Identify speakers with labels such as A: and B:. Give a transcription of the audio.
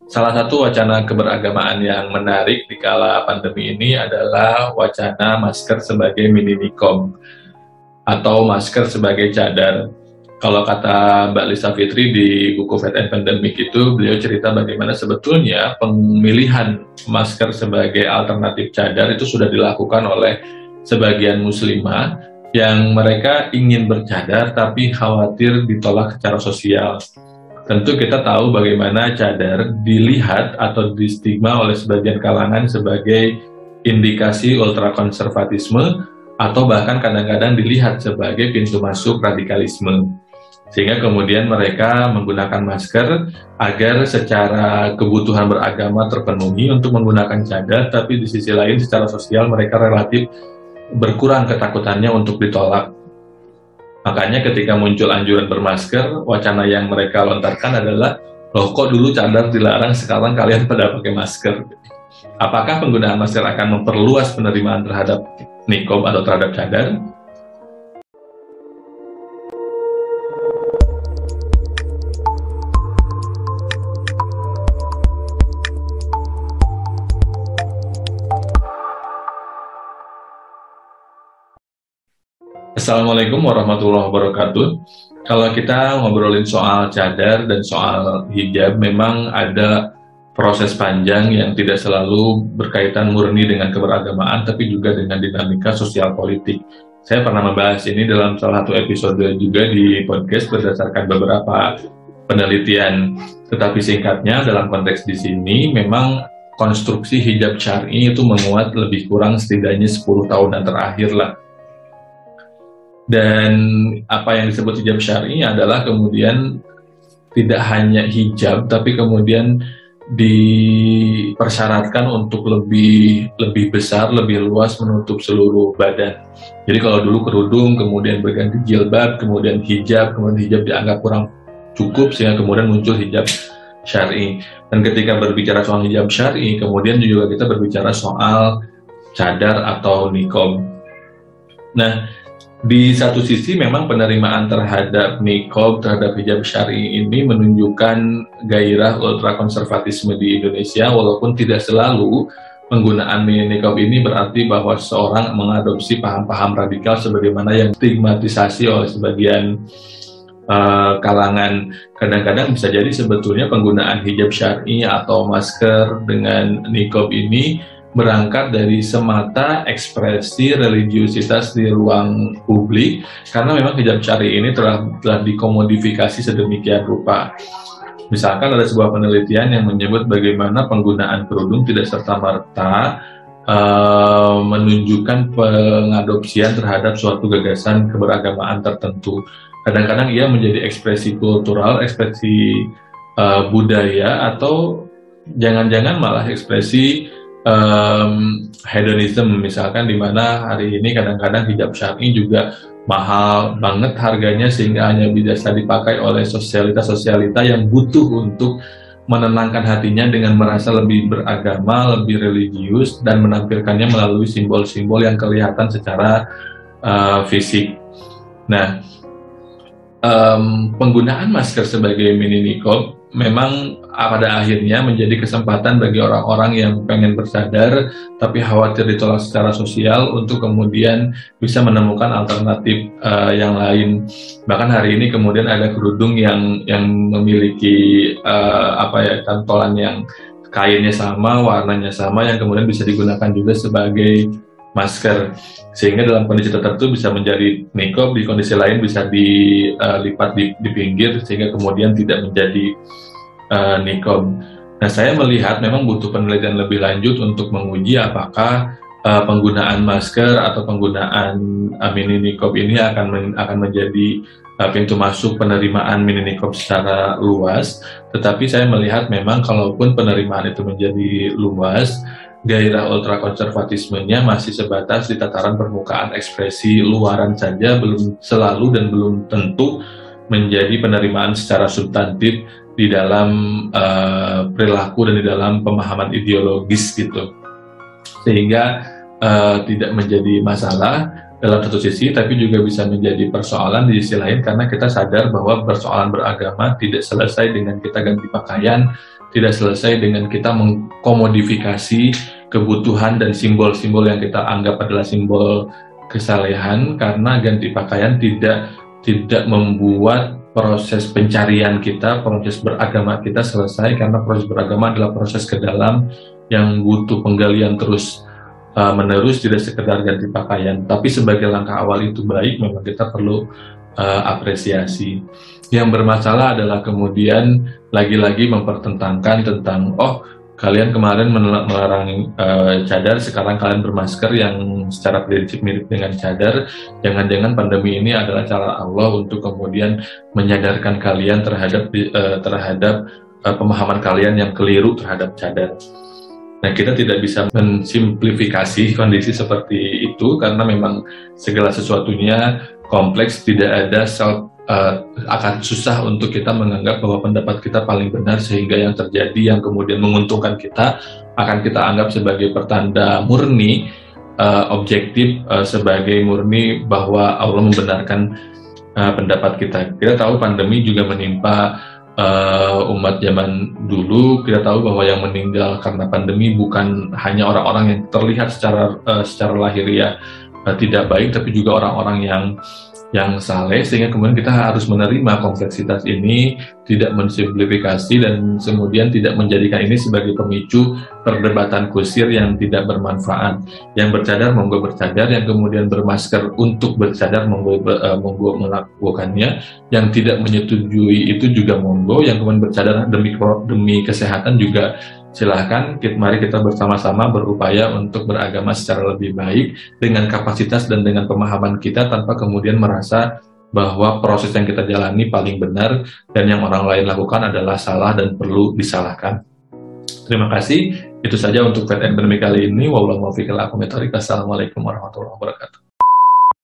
A: Salah satu wacana keberagamaan yang menarik di kala pandemi ini adalah wacana masker sebagai mini niqab atau masker sebagai cadar. Kalau kata Mbak Lisa Fitri di buku Fat and Pandemic itu, beliau cerita bagaimana sebetulnya pemilihan masker sebagai alternatif cadar itu sudah dilakukan oleh sebagian muslimah yang mereka ingin bercadar tapi khawatir ditolak secara sosial. Tentu kita tahu bagaimana cadar dilihat atau distigma oleh sebagian kalangan sebagai indikasi ultrakonservatisme atau bahkan kadang-kadang dilihat sebagai pintu masuk radikalisme. Sehingga kemudian mereka menggunakan masker agar secara kebutuhan beragama terpenuhi untuk menggunakan cadar, tapi di sisi lain secara sosial mereka relatif berkurang ketakutannya untuk ditolak. Makanya ketika muncul anjuran bermasker, wacana yang mereka lontarkan adalah, loh kok dulu cadar dilarang, sekarang kalian pada pakai masker. Apakah penggunaan masker akan memperluas penerimaan terhadap niqab atau terhadap cadar? Assalamualaikum warahmatullahi wabarakatuh. Kalau kita ngobrolin soal cadar dan soal hijab, memang ada proses panjang yang tidak selalu berkaitan murni dengan keberagamaan, tapi juga dengan dinamika sosial politik. Saya pernah membahas ini dalam salah satu episode juga di podcast berdasarkan beberapa penelitian. Tetapi singkatnya, dalam konteks di sini, memang konstruksi hijab syar'i itu menguat lebih kurang setidaknya 10 tahunan terakhir lah. Dan apa yang disebut hijab syar'i adalah kemudian tidak hanya hijab, tapi kemudian dipersyaratkan untuk lebih besar, lebih luas, menutup seluruh badan. Jadi kalau dulu kerudung, kemudian berganti jilbab, kemudian hijab dianggap kurang cukup, sehingga kemudian muncul hijab syar'i. Dan ketika berbicara soal hijab syar'i, kemudian juga kita berbicara soal cadar atau niqab. Nah, di satu sisi memang penerimaan terhadap niqab, terhadap hijab syar'i ini menunjukkan gairah ultrakonservatisme di Indonesia, walaupun tidak selalu penggunaan niqab ini berarti bahwa seorang mengadopsi paham-paham radikal sebagaimana yang stigmatisasi oleh sebagian kalangan. Kadang-kadang bisa jadi sebetulnya penggunaan hijab syar'i atau masker dengan niqab ini berangkat dari semata ekspresi religiusitas di ruang publik, karena memang hijab syar'i ini telah dikomodifikasi sedemikian rupa. Misalkan ada sebuah penelitian yang menyebut bagaimana penggunaan kerudung tidak serta-merta menunjukkan pengadopsian terhadap suatu gagasan keberagamaan tertentu. Kadang-kadang ia menjadi ekspresi kultural, ekspresi budaya, atau jangan-jangan malah ekspresi hedonism, misalkan, di mana hari ini kadang-kadang hijab syar'i juga mahal banget harganya sehingga hanya bisa dipakai oleh sosialita yang butuh untuk menenangkan hatinya dengan merasa lebih beragama, lebih religius, dan menampilkannya melalui simbol-simbol yang kelihatan secara fisik. Nah, penggunaan masker sebagai mini niqab memang pada akhirnya menjadi kesempatan bagi orang-orang yang pengen bersadar tapi khawatir ditolak secara sosial untuk kemudian bisa menemukan alternatif yang lain. Bahkan hari ini kemudian ada kerudung yang memiliki cantolan yang kainnya sama, warnanya sama, yang kemudian bisa digunakan juga sebagai masker, sehingga dalam kondisi tertentu bisa menjadi niqab, di kondisi lain bisa dilipat di pinggir sehingga kemudian tidak menjadi niqab. Nah, saya melihat memang butuh penelitian lebih lanjut untuk menguji apakah penggunaan masker atau penggunaan mini niqab ini akan menjadi pintu masuk penerimaan mini niqab secara luas. Tetapi saya melihat memang kalaupun penerimaan itu menjadi luas, gairah ultrakonservatismenya masih sebatas di tataran permukaan ekspresi luaran saja, belum selalu dan belum tentu menjadi penerimaan secara substantif di dalam perilaku dan di dalam pemahaman ideologis gitu, sehingga tidak menjadi masalah dalam satu sisi, tapi juga bisa menjadi persoalan di sisi lain, karena kita sadar bahwa persoalan beragama tidak selesai dengan kita ganti pakaian, tidak selesai dengan kita mengkomodifikasi kebutuhan dan simbol-simbol yang kita anggap adalah simbol kesalehan, karena ganti pakaian tidak membuat proses pencarian kita, proses beragama kita selesai, karena proses beragama adalah proses ke dalam yang butuh penggalian terus menerus, tidak sekedar ganti pakaian. Tapi sebagai langkah awal itu baik, memang kita perlu apresiasi. Yang bermasalah adalah kemudian lagi-lagi mempertentangkan tentang, oh kalian kemarin melarang cadar, sekarang kalian bermasker, yang secara prinsip mirip dengan cadar. Jangan-jangan pandemi ini adalah cara Allah untuk kemudian menyadarkan kalian terhadap pemahaman kalian yang keliru terhadap cadar. Nah, kita tidak bisa mensimplifikasi kondisi seperti itu, karena memang segala sesuatunya kompleks, tidak ada akan susah untuk kita menganggap bahwa pendapat kita paling benar, sehingga yang terjadi yang kemudian menguntungkan kita akan kita anggap sebagai pertanda murni, objektif, sebagai murni bahwa Allah membenarkan pendapat kita. Kita tahu pandemi juga menimpa umat zaman dulu. Kita tahu bahwa yang meninggal karena pandemi bukan hanya orang-orang yang terlihat secara lahiriah tidak baik, tapi juga orang-orang yang saleh, sehingga kemudian kita harus menerima kompleksitas ini, tidak mensimplifikasi, dan kemudian tidak menjadikan ini sebagai pemicu perdebatan kusir yang tidak bermanfaat. Yang bercadar monggo bercadar, yang kemudian bermasker untuk bercadar monggo melakukannya, yang tidak menyetujui itu juga monggo, yang kemudian bercadar demi kesehatan juga silahkan. Mari kita bersama-sama berupaya untuk beragama secara lebih baik dengan kapasitas dan dengan pemahaman kita, tanpa kemudian merasa bahwa proses yang kita jalani paling benar dan yang orang lain lakukan adalah salah dan perlu disalahkan. Terima kasih. Itu saja untuk Fit and Academy kali ini. Wabillahi taufiq wal hidayah. Assalamualaikum warahmatullahi wabarakatuh.